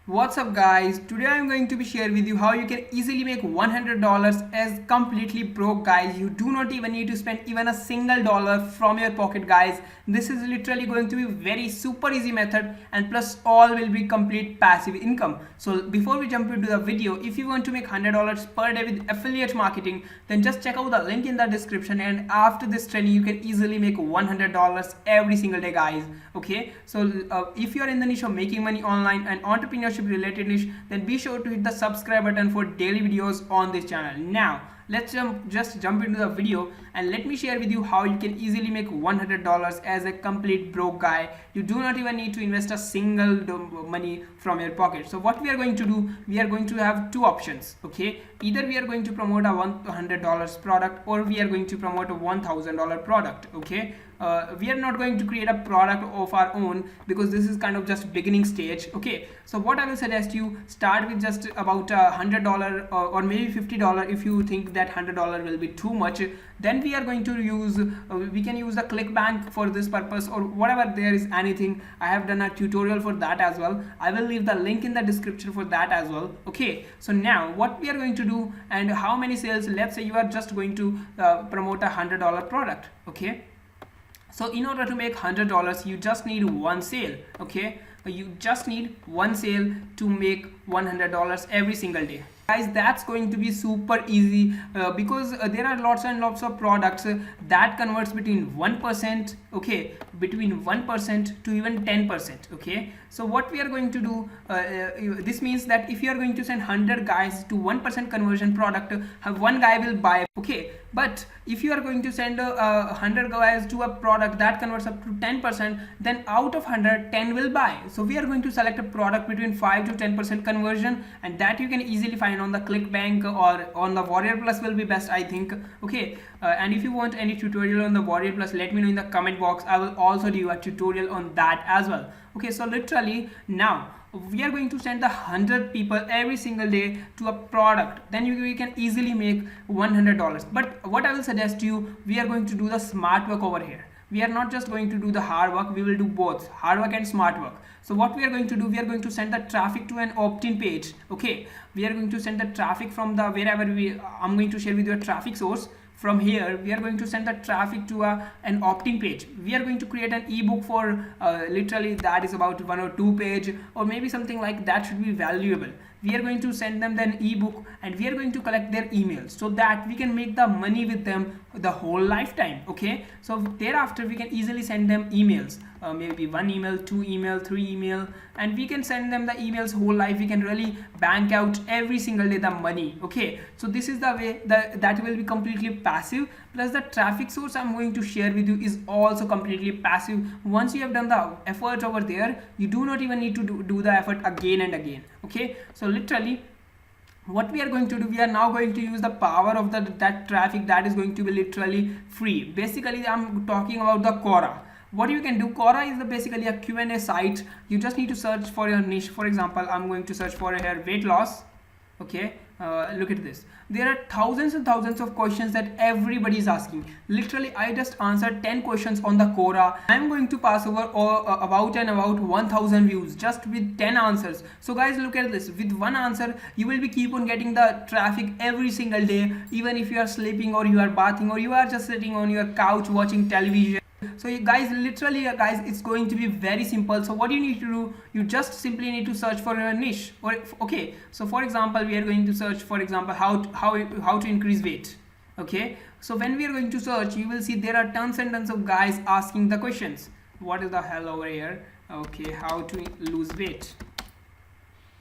What's up guys, today I'm going to be share with you how you can easily make $100 as completely broke guys. You do not even need to spend even a single dollar from your pocket guys. This is literally going to be very super easy method, and plus all will be complete passive income. So before we jump into the video, if you want to make $100 per day with affiliate marketing, then just check out the link in the description, and after this training you can easily make $100 every single day guys. Okay, so if you are in the niche of making money online and entrepreneurship related niche, then be sure to hit the subscribe button for daily videos on this channel. Now let's just jump into the video, and let me share with you how you can easily make $100 as a complete broke guy. You do not even need to invest a single money from your pocket. So what we are going to do, we are going to have two options. Okay, either we are going to promote a $100 product, or we are going to promote a $1000 product. Okay, we are not going to create a product of our own because this is kind of just beginning stage. Okay, so what I will suggest you start with just about $100 or maybe $50 if you think that $100 will be too much. Then we are going to use we can use the ClickBank for this purpose, or whatever there is anything. I have done a tutorial for that as well. I will leave the link in the description for that as well. Okay, so now what we are going to do, and how many sales, let's say you are just going to promote a $100 product. Okay, so in order to make $100 you just need one sale. Okay, you just need one sale to make $100 every single day guys. That's going to be super easy because there are lots and lots of products that converts between 1%, okay, between 1% to even 10%. Okay, so what we are going to do, this means that if you are going to send 100 guys to 1% conversion product, one guy will buy. Okay, but if you are going to send 100 guys to a product that converts up to 10%, then out of 100, 10 will buy. So we are going to select a product between 5 to 10% conversion, and that you can easily find on the ClickBank or on the Warrior Plus will be best, I think. Okay, and if you want any tutorial on the Warrior Plus, let me know in the comment box. I will also do a tutorial on that as well. Okay, so literally now we are going to send the 100 people every single day to a product, then you can easily make $100. But what I will suggest you, we are going to do the smart work over here. We are not just going to do the hard work, we will do both hard work and smart work. So what we are going to do, we are going to send the traffic to an opt-in page. Okay, we are going to send the traffic from the wherever I'm going to share with you a traffic source. From here we are going to send the traffic to an opt-in page. We are going to create an ebook for literally that is about 1 or 2 page, or maybe something like that should be valuable. We are going to send them then ebook, and we are going to collect their emails so that we can make the money with them the whole lifetime. Okay, so thereafter we can easily send them emails, maybe 1 email, 2 email, 3 email, and we can send them the emails whole life. We can really bank out every single day the money. Okay, so this is the way that will be completely passive, plus the traffic source I'm going to share with you is also completely passive. Once you have done the effort over there, you do not even need to do the effort again and again. Okay, so literally what we are going to do, we are now going to use the power of that traffic that is going to be literally free. Basically I'm talking about the Quora. What you can do, Quora is basically a Q&A site. You just need to search for your niche. For example, I'm going to search for here weight loss. Okay, look at this. There are thousands and thousands of questions that everybody is asking. Literally I just answered 10 questions on the Quora. I'm going to pass over about 1000 views just with 10 answers. So guys, look at this. With one answer you will be keep on getting the traffic every single day, even if you are sleeping or you are bathing or you are just sitting on your couch watching television. So you guys, literally guys, it's going to be very simple. So what you need to do, you just simply need to search for your niche. Or okay, so for example we are going to search, for example, how to increase weight. Okay, so when we are going to search, you will see there are tons and tons of guys asking the questions. What is the hell over here? Okay, how to lose weight.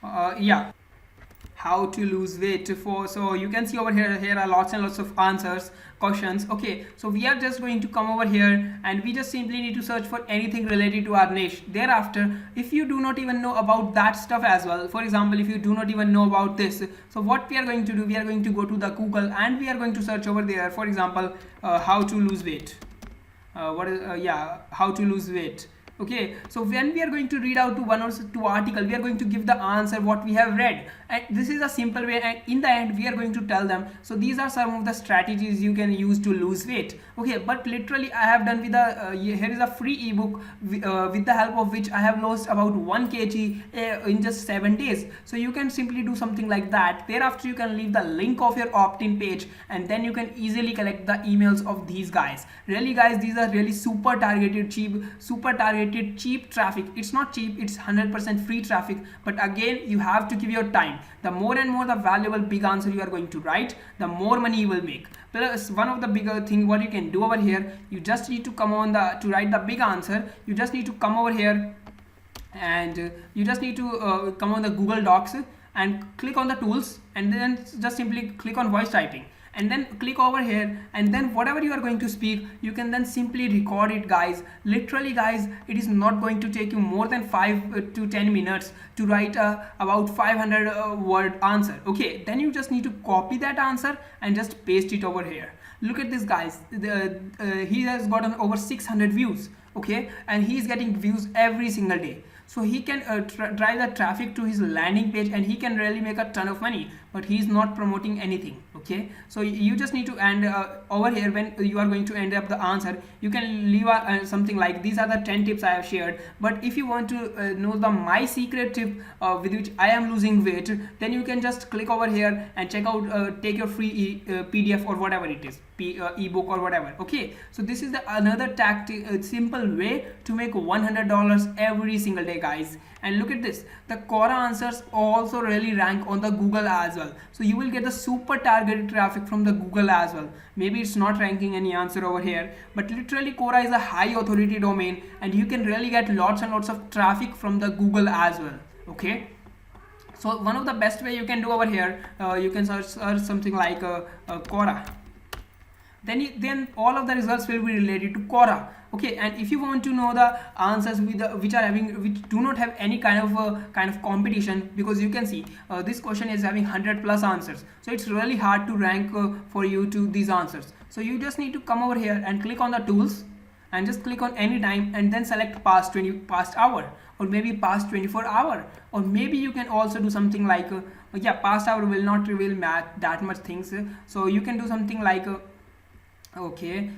Yeah, how to lose weight. So you can see over here are lots and lots of answers, questions. Okay, so we are just going to come over here, and we just simply need to search for anything related to our niche. Thereafter, if you do not even know about that stuff as well, for example if you do not even know about this, so what we are going to do, we are going to go to the Google, and we are going to search over there, for example how to lose weight. Yeah, how to lose weight. Okay, so when we are going to read out to one or two article, we are going to give the answer what we have read, and this is a simple way, and in the end we are going to tell them, so these are some of the strategies you can use to lose weight. Okay, but literally I have done with a here is a free ebook with the help of which I have lost about 1 kg in just 7 days. So you can simply do something like that. Thereafter you can leave the link of your opt-in page, and then you can easily collect the emails of these guys. Really guys, these are really super targeted cheap traffic. It's not cheap, it's 100% free traffic, but again you have to give your time. The more and more the valuable big answer you are going to write, the more money you will make. Plus one of the bigger thing what you can do over here, you just need to come on to write the big answer, you just need to come over here, and you just need to come on the Google Docs and click on the tools, and then just simply click on voice typing, and then click over here, and then whatever you are going to speak, you can then simply record it guys. Literally guys, it is not going to take you more than 5 to 10 minutes to write about 500 word answer. Okay, then you just need to copy that answer and just paste it over here. Look at this guys, he has gotten over 600 views. Okay, and he is getting views every single day. So he can drive the traffic to his landing page, and he can really make a ton of money, but he is not promoting anything. Okay, so you just need to end over here, when you are going to end up the answer, you can leave something like, these are the 10 tips I have shared, but if you want to know the my secret tip with which I am losing weight, then you can just click over here and check out, take your free PDF or whatever it is, ebook or whatever. Okay, so this is the another tactic, simple way to make $100 every single day guys. And look at this, the Quora answers also really rank on the Google as well, so you will get the super targeted traffic from the Google as well. Maybe it's not ranking any answer over here, but literally Quora is a high authority domain, and you can really get lots and lots of traffic from the Google as well. Okay, so one of the best way you can do over here, you can search something like Quora. Then all of the results will be related to Quora. Okay, and if you want to know the answers which do not have any kind of competition, because you can see this question is having 100 plus answers, so it's really hard to rank for you to these answers. So you just need to come over here and click on the tools, and just click on any time, and then select past hour, or maybe past 24 hour, or maybe you can also do something like yeah, past hour will not reveal that much things, so you can do something like okay,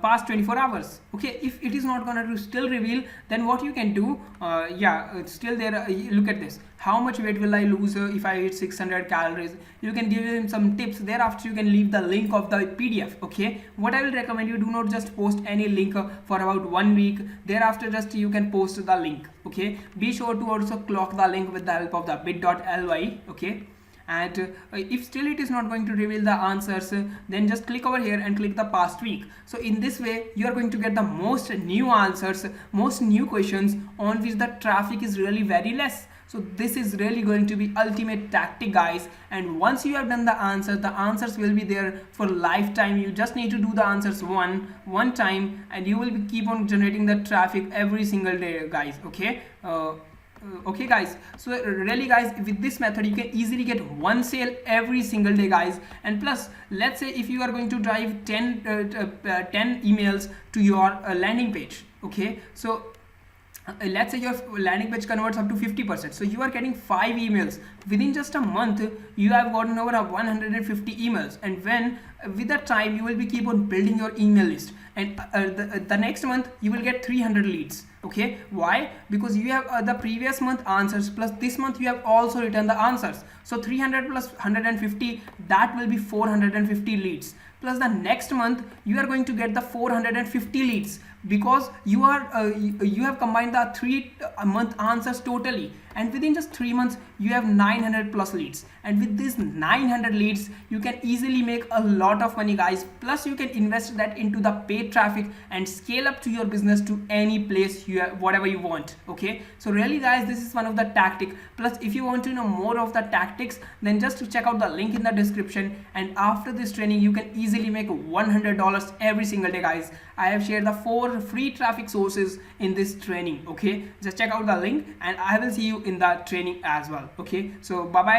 past 24 hours. Okay, if it is not gonna to still reveal, then what you can do, yeah, it's still there. Look at this, how much weight will I lose if I eat 600 calories. You can give him some tips. Thereafter you can leave the link of the PDF. Okay, what I will recommend, you do not just post any link for about 1 week. Thereafter just you can post the link. Okay, be sure to also clock the link with the help of the bit.ly. Okay, and if still it is not going to reveal the answers, then just click over here and click the past week. So in this way you are going to get the most new answers, most new questions on which the traffic is really very less. So this is really going to be ultimate tactic guys, and once you have done the answers will be there for lifetime. You just need to do the answers one time, and you will keep on generating the traffic every single day guys. Okay, okay guys, so really guys, with this method you can easily get one sale every single day guys. And plus, let's say if you are going to drive 10 emails to your landing page. Okay, so let's say your landing page converts up to 50%, so you are getting 5 emails within just a month. You have gotten over 150 emails, and when with that time you will be keep on building your email list, and the next month you will get 300 leads. Okay, why? Because you have the previous month answers, plus this month you have also written the answers, so 300 plus 150, that will be 450 leads. Plus the next month you are going to get the 450 leads, because you have combined the 3 month answers totally, and within just 3 months you have 900 plus leads. And with these 900 leads you can easily make a lot of money guys. Plus you can invest that into the paid traffic and scale up to your business to any place you have, whatever you want. Okay, so really guys, this is one of the tactic. Plus if you want to know more of the tactics, then just check out the link in the description, and after this training you can easily make $100 every single day guys. I have shared the 4 free traffic sources in this training. Okay, just check out the link, and I will see you in the training as well. Okay, so bye bye.